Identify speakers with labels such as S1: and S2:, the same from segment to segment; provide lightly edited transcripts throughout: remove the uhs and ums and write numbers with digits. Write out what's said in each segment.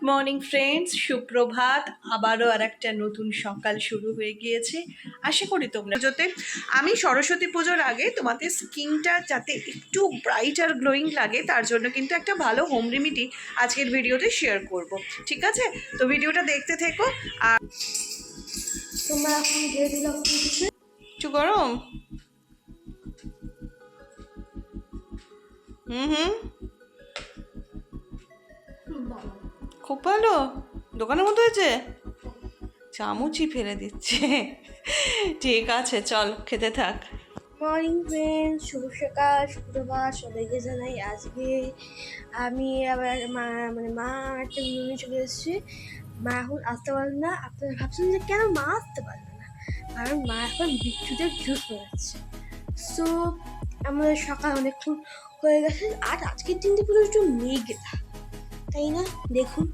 S1: Morning friends, সুপ্রভাত। আবারও আর একটা নতুন সকাল শুরু হয়ে গিয়েছে। আশা করি তোমরা পুজোতে আমি সরস্বতী পুজোর আগে তোমাদের স্কিনটা যাতে একটু ব্রাইট আর গ্লোয়িং লাগে তার জন্য কিন্তু একটা ভালো হোম রেমেডি আজকের ভিডিওতে শেয়ার করব। ঠিক আছে, তো ভিডিওটা দেখতে থেকো। আর
S2: তোমরা এখন দিয়ে দিলাম
S1: একটু গরম। হুম, খুব ভালো। দোকানের মতো হয়েছে, চামচই ফেলে দিচ্ছে। ঠিক আছে, চল খেতে থাক।
S2: মর্নিং ফ্রেন্ড, শুভ সকাল, সুপ্রভাত সবাইকে জানাই। আজকে আমি আবার মা একটা নিয়ে চলে এসেছি। মা এখন আসতে পারবে না। আপনারা ভাবছেন যে কেন মা আসতে পারবে না, কারণ মা এখন বিদ্যুতের জুস বানাচ্ছে। সো আমাদের সকাল অনেকক্ষণ হয়ে গেছে, আর আজকের দিনটা পুরো একটু মেঘলা, তাই না? দেখুন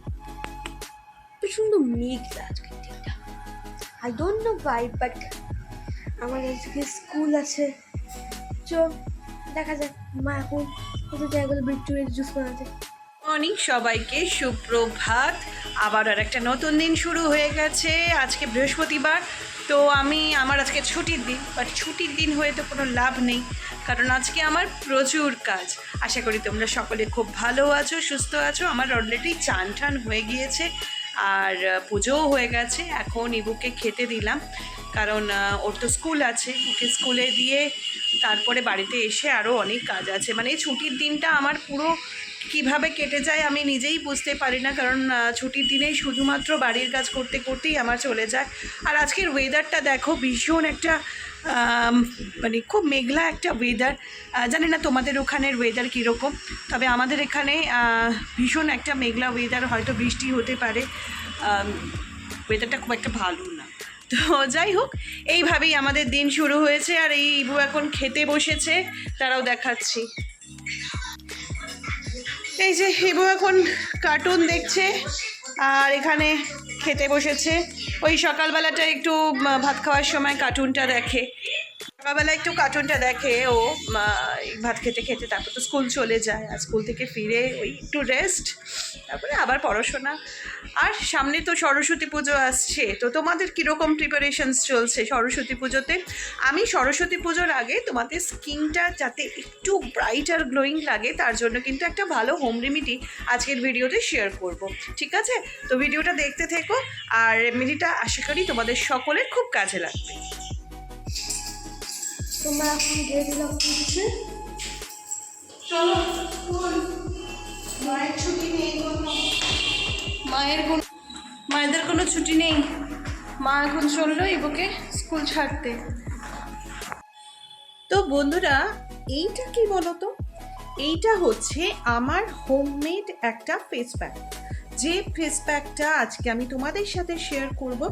S2: প্রচণ্ড মেঘলা আজকের দিনটা। I don't know Y, but আমার আজকে স্কুল আছে। চল দেখা যাক মা এখন কত জায়গাগুলো বিট্টুরের জুস বানাতে।
S1: মর্নিং সবাইকে, সুপ্রভাত। আবার আর একটা নতুন দিন শুরু হয়ে গেছে। আজকে বৃহস্পতিবার, তো আমার আজকে ছুটির দিন। বাট ছুটির দিন হয়ে তো কোনো লাভ নেই, কারণ আজকে আমার প্রচুর কাজ। আশা করি তোমরা সকলে খুব ভালো আছো, সুস্থ আছো। আমার অলরেডি চান টান হয়ে গিয়েছে আর পুজোও হয়ে গেছে। এখন ইবুকে খেতে দিলাম, কারণ ওর তো স্কুল আছে। ওকে স্কুলে দিয়ে তারপরে বাড়িতে এসে আরও অনেক কাজ আছে। মানে এই ছুটির দিনটা আমার পুরো কিভাবে কেটে যায় আমি নিজেই বুঝতে পারি না, কারণ ছুটির দিনেই শুধুমাত্র বাড়ির কাজ করতে করতেই আমার চলে যায়। আর আজকের ওয়েদারটা দেখো, ভীষণ একটা মানে খুব মেঘলা একটা ওয়েদার। জানি না তোমাদের ওখানের ওয়েদার কীরকম, তবে আমাদের এখানে ভীষণ একটা মেঘলা ওয়েদার। হয়তো বৃষ্টি হতে পারে, ওয়েদারটা খুব একটা ভালো না। তো যাই হোক, এইভাবেই আমাদের দিন শুরু হয়েছে। আর এই ইবু এখন খেতে বসেছে, তারাও দেখাচ্ছি। এই যে ইবু এখন কার্টুন দেখছে আর এখানে খেতে বসেছে। ওই সকালবেলাটা একটু ভাত খাওয়ার সময় কার্টুনটা দেখে, সকালবেলা একটু কার্টুনটা দেখে ও ভাত খেতে খেতে। তারপর তো স্কুল চলে যায়, আর স্কুল থেকে ফিরে ওই একটু রেস্ট, তারপরে আবার পড়াশোনা। আর সামনে তো সরস্বতী পুজো আসছে, তো তোমাদের কীরকম প্রিপারেশনস চলছে সরস্বতী পুজোতে? আমি সরস্বতী পুজোর আগে তোমাদের স্কিনটা যাতে একটু ব্রাইট আর গ্লোয়িং লাগে তার জন্য কিন্তু একটা ভালো হোম রেমেডি আজকের ভিডিওতে শেয়ার করব। ঠিক আছে, তো ভিডিওটা দেখতে থেকো। আর রেমেডিটা আশা করি তোমাদের সকলের খুব কাজে লাগবে।
S2: তোমরা এখন দিয়ে দিলাম কিছু।
S1: চলো, মায়ের ছুটি নেই, মায়েদের কোনো ছুটি নেই। মা এখন চললো ইবুকে স্কুল ছাড়তে। তো বন্ধুরা, এইটা কি বলো তো? এইটা হচ্ছে আমার হোমমেড একটা ফেস প্যাক। যে ফেস প্যাকটা আজকে আমি তোমাদের সাথে শেয়ার করব।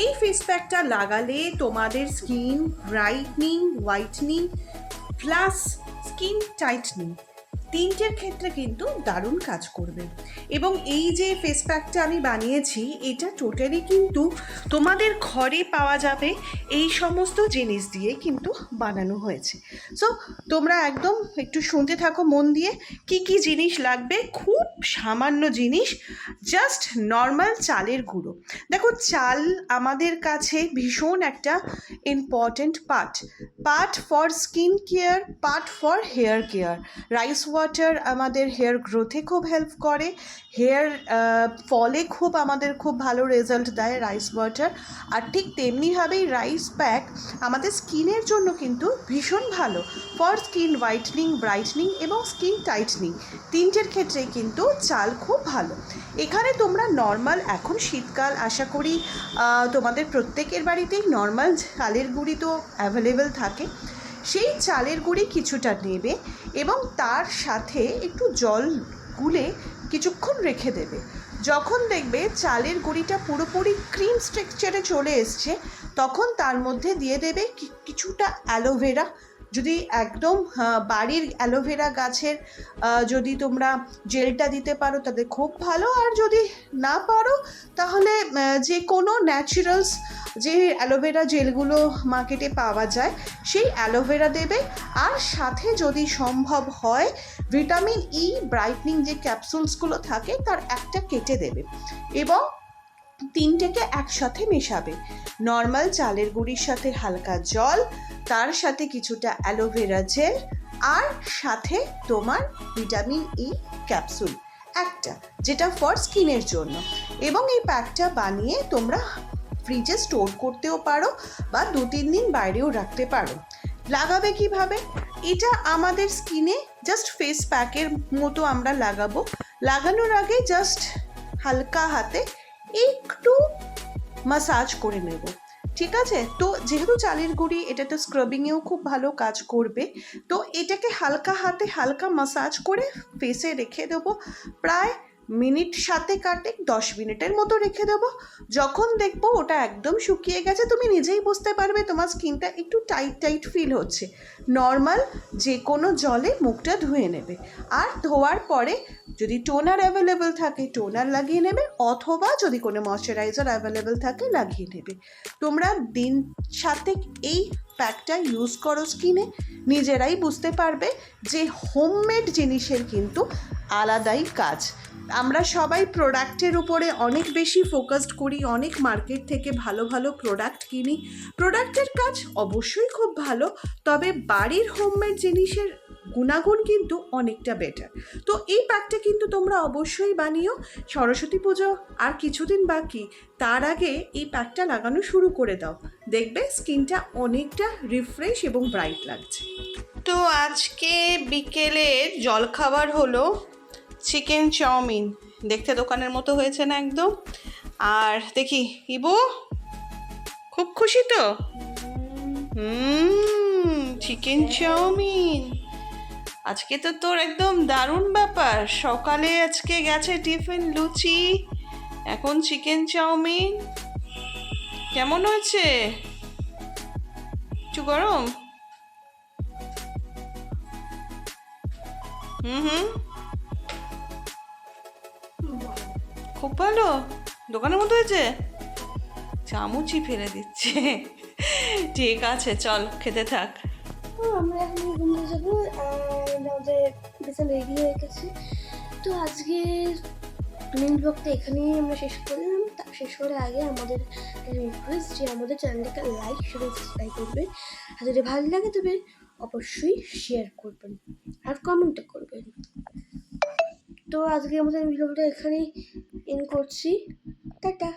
S1: এই ফেস প্যাকটা লাগালে তোমাদের skin brightening, whitening plus skin tightening তিনটের ক্ষেত্রে কিন্তু দারুণ কাজ করবে। এবং এই যে ফেস প্যাকটা আমি বানিয়েছি, এটা টোটালি কিন্তু তোমাদের ঘরে পাওয়া যাবে এই সমস্ত জিনিস দিয়ে কিন্তু বানানো হয়েছে। সো তোমরা একদম একটু শুনতে থাকো মন দিয়ে। কি কি জিনিস লাগবে? খুব সামান্য জিনিস, জাস্ট নর্মাল চালের গুঁড়ো। দেখো, চাল আমাদের কাছে ভীষণ একটা important part for skin care, part for hair care. Rice water আমাদের হেয়ার গ্রোথে খুব হেল্প করে, হেয়ার ফলে আমাদের খুব ভালো রেজাল্ট দেয় রাইস ওয়াটার। আর ঠিক তেমনিভাবেই রাইস প্যাক আমাদের স্কিনের জন্য কিন্তু ভীষণ ভালো ফর স্কিন হোয়াইটনিং, ব্রাইটনিং এবং স্কিন টাইটনিং তিনটের ক্ষেত্রেই কিন্তু চাল খুব ভালো। এখানে তোমরা নর্মাল, এখন শীতকাল, আশা করি তোমাদের প্রত্যেকের বাড়িতেই নর্মাল চালের গুঁড়ি তো অ্যাভেলেবেল থাকে। সেই চালের গুঁড়ি কিছুটা নেবে এবং তার সাথে একটু জল গুলে কিছুক্ষণ রেখে দেবে। যখন দেখবে চালের গুঁড়িটা পুরোপুরি ক্রিম স্ট্রাকচারে চলে এসছে, তখন তার মধ্যে দিয়ে দেবে কিছুটা অ্যালোভেরা। যদি একদম বাড়ির অ্যালোভেরা গাছের যদি তোমরা জেলটা দিতে পারো তাহলে খুব ভালো, আর যদি না পারো তাহলে যে কোনো ন্যাচারালস যে অ্যালোভেরা জেলগুলো মার্কেটে পাওয়া যায় সেই অ্যালোভেরা দেবে। আর সাথে যদি সম্ভব হয় ভিটামিন ই ব্রাইটনিং যে ক্যাপসুলসগুলো থাকে তার একটা কেটে দেবে এবং তিনটেকে একসাথে মেশাবে। নর্মাল চালের গুঁড়ির সাথে হালকা জল, তার সাথে কিছুটা অ্যালোভেরা জেল, আর সাথে তোমার ভিটামিন ই ক্যাপসুল একটা, যেটা ফর স্কিনের জন্য। এবং এই প্যাকটা বানিয়ে তোমরা ফ্রিজে স্টোর করতেও পারো বা 2-3 দিন বাইরেও রাখতে পারো। লাগাবে কিভাবে? এটা আমাদের স্কিনে জাস্ট ফেস প্যাকের মতো আমরা লাগাবো। লাগানোর আগে জাস্ট হালকা হাতে একটু মাসাজ করে নেব, ঠিক আছে? তো যেহেতু চালের গুঁড়ি, এটা তো স্ক্রাবিংয়েও খুব ভালো কাজ করবে। তো এটাকে হালকা হাতে হালকা মাসাজ করে ফেসে রেখে দেবো প্রায় মিনিট 7-10 মিনিটের মতো রেখে দেবো। যখন দেখবো ওটা একদম শুকিয়ে গেছে, তুমি নিজেই বুঝতে পারবে তোমার স্কিনটা একটু টাইট টাইট ফিল হচ্ছে। নর্মাল যে কোনো জলে মুখটা ধুয়ে নেবে, আর ধোয়ার পরে যদি টোনার অ্যাভেলেবেল থাকে টোনার লাগিয়ে নেবে, অথবা যদি কোনো ময়শ্চারাইজার অ্যাভেলেবেল থাকে লাগিয়ে নেবে। তোমরা দিন 7 এই প্যাকটা ইউজ করো স্কিনে, নিজেরাই বুঝতে পারবে যে হোমমেড জিনিসের কিন্তু আলাদাই কাজ। আমরা সবাই প্রোডাক্টের উপরে অনেক বেশি ফোকাসড করি, অনেক মার্কেট থেকে ভালো ভালো প্রোডাক্ট কিনি, প্রোডাক্টের কাজ অবশ্যই খুব ভালো, তবে বাড়ির হোমমেড জিনিসের গুণাগুণ কিন্তু অনেকটা বেটার। তো এই প্যাকটা কিন্তু তোমরা অবশ্যই বানিও। সরস্বতী পুজো আর কিছুদিন বাকি, তার আগে এই প্যাকটা লাগানো শুরু করে দাও, দেখবে স্কিনটা অনেকটা রিফ্রেশ এবং ব্রাইট লাগছে। তো আজকে বিকেলের জলখাবার হলো চিকেন চাউমিন। দেখতে দোকানের মতো হয়েছে না একদম? আর দেখি ইবু খুব খুশি তো? চিকেন চাউমিন আজকে তো তোর একদম দারুণ ব্যাপার। সকালে আজকে গেছে টিফিন লুচি, এখন চিকেন চাউমিন। কেমন হয়েছে? একটু গরম? হুম, খুব ভালো। দোকানের মতো হয়েছে? চামচই ফেলে দিচ্ছে। ঠিক আছে, চল খেতে থাক।
S2: আমরা এখন ঘুমতে যাবো, আমাদের বেশি রেডি হয়ে গেছে। তো আজকে মেন ব্লগটা এখানেই আমরা শেষ করলাম। শেষ করার আগে আমাদের রিকোয়েস্ট যে আমাদের চ্যানেলটাকে লাইক সাবস্ক্রাইব করবেন, আর যদি ভালো লাগে তবে অবশ্যই শেয়ার করবেন আর কমেন্টও করবেন। তো আজকে আমাদের ভিডিওটা এখানেই এন্ড করছি। টাটা।